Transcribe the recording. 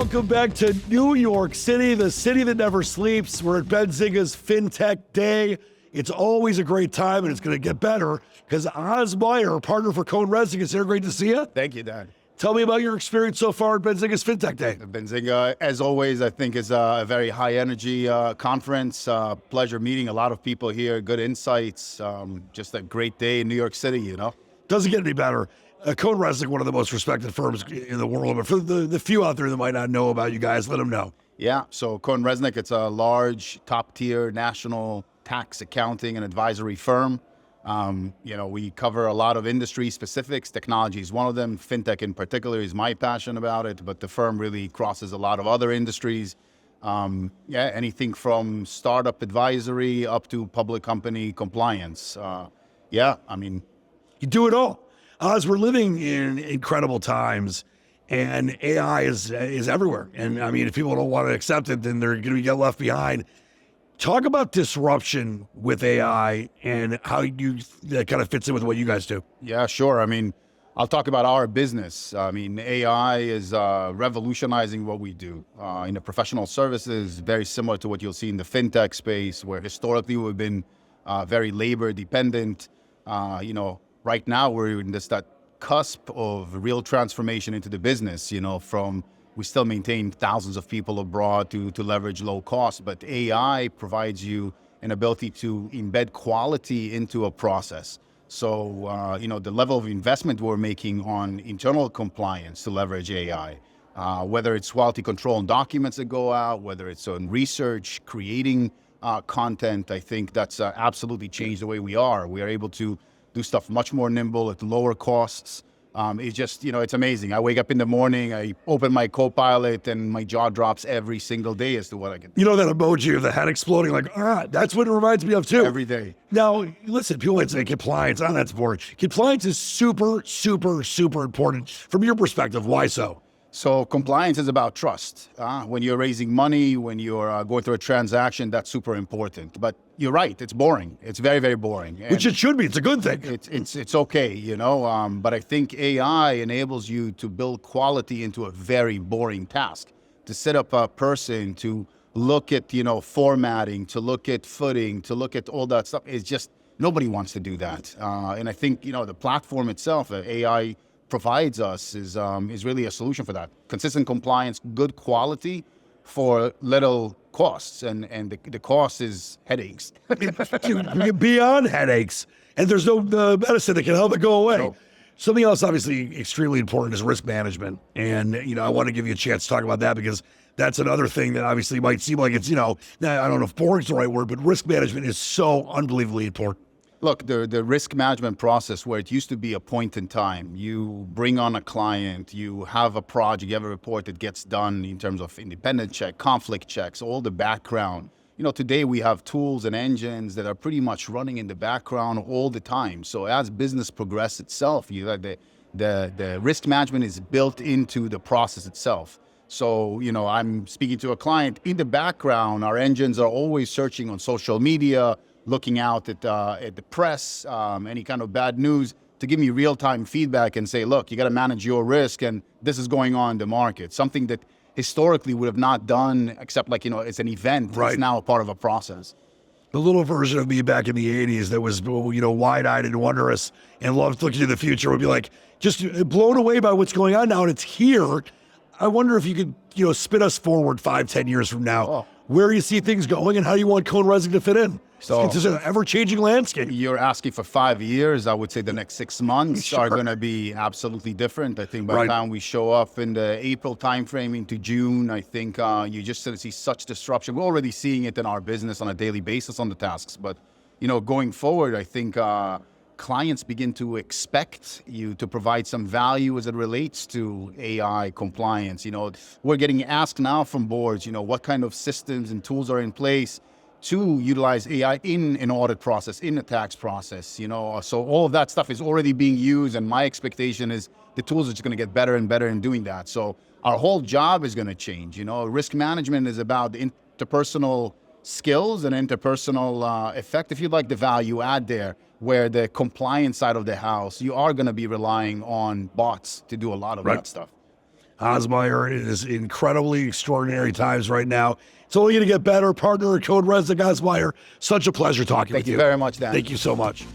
welcome back to New York City, the city that never sleeps. We're at Benzinga's Fintech Day. It's always a great time, and it's going to get better because Asael Meir, partner for CohnReznick, is here. Great to see you. Thank you, Dan. Tell me about your experience so far at Benzinga's Fintech Day. Benzinga, as always, I think is a very high-energy conference. Pleasure meeting a lot of people here, good insights. Just a great day in New York City, you know. Doesn't get any better. CohnReznick, one of the most respected firms in the world, but for the few out there that might not know about you guys, let them know. Yeah, so CohnReznick, it's a large, top-tier national tax accounting and advisory firm. We cover a lot of industry specifics. Technology is one of them. Fintech in particular is my passion about it, but the firm really crosses a lot of other industries. Anything from startup advisory up to public company compliance. You do it all. As we're living in incredible times, and AI is everywhere. And I mean, if people don't want to accept it, then they're going to get left behind. Talk about disruption with AI and how that kind of fits in with what you guys do. Yeah, sure. I mean, I'll talk about our business. I mean, AI is revolutionizing what we do. In the professional services, very similar to what you'll see in the fintech space, where historically we've been very labor dependent. Right now we're in that cusp of real transformation into the business, we still maintain thousands of people abroad to leverage low cost, but AI provides you an ability to embed quality into a process. So, the level of investment we're making on internal compliance to leverage AI, whether it's quality control on documents that go out, whether it's on research, creating content, I think that's absolutely changed the way we are. We are able to do stuff much more nimble at lower costs. It's just, it's amazing. I wake up in the morning, I open my Copilot, and my jaw drops every single day as to what I can do. You know that emoji of the head exploding, that's what it reminds me of too. Every day. Now, listen, people might say compliance, that's boring. Compliance is super, super, super important. From your perspective, why so? So compliance is about trust. When you're raising money, when you're going through a transaction, that's super important. But you're right, it's boring. It's very, very boring. And which it should be. It's a good thing. It's okay, but I think AI enables you to build quality into a very boring task. To set up a person to look at, formatting, to look at footing, to look at all that stuff. It's just, nobody wants to do that. And I think, the platform itself, AI provides us is really a solution for that. Consistent compliance, good quality for little costs, and the cost is headaches. Beyond headaches, and there's no medicine that can help it go away. No. Something else obviously extremely important is risk management, and I want to give you a chance to talk about that because that's another thing that obviously might seem like it's I don't know if boring is the right word, but risk management is so unbelievably important. Look, the risk management process, where it used to be a point in time, you bring on a client, you have a project, you have a report that gets done in terms of independent check, conflict checks, all the background. Today we have tools and engines that are pretty much running in the background all the time. So as business progresses itself, the risk management is built into the process itself. So, I'm speaking to a client in the background, our engines are always searching on social media, looking out at the press, any kind of bad news, to give me real-time feedback and say, look, you got to manage your risk, and this is going on in the market. Something that historically would have not done, except it's an event. Right. It's now a part of a process. The little version of me back in the 80s that was, wide-eyed and wondrous and loved looking to the future would be like, just blown away by what's going on now, and it's here. I wonder if you could, spin us forward 5-10 years from now, where you see things going and how you want CohnReznick to fit in. So it's an ever-changing landscape. You're asking for 5 years. I would say the next 6 months are going to be absolutely different. I think by the time we show up in the April timeframe into June, I think you're just going to see such disruption. We're already seeing it in our business on a daily basis on the tasks. But, going forward, I think clients begin to expect you to provide some value as it relates to AI compliance. We're getting asked now from boards, what kind of systems and tools are in place to utilize AI in an audit process, in a tax process, so all of that stuff is already being used, and my expectation is the tools are just going to get better and better in doing that. So our whole job is going to change. Risk management is about the interpersonal skills and interpersonal effect, if you like, the value add there, where the compliance side of the house, you are going to be relying on bots to do a lot of that stuff. Asael Meir. It is incredibly extraordinary times right now. It's only going to get better. Partner at CohnReznick, Asael Meir. Such a pleasure talking with you. Thank you very much, Dan. Thank you so much.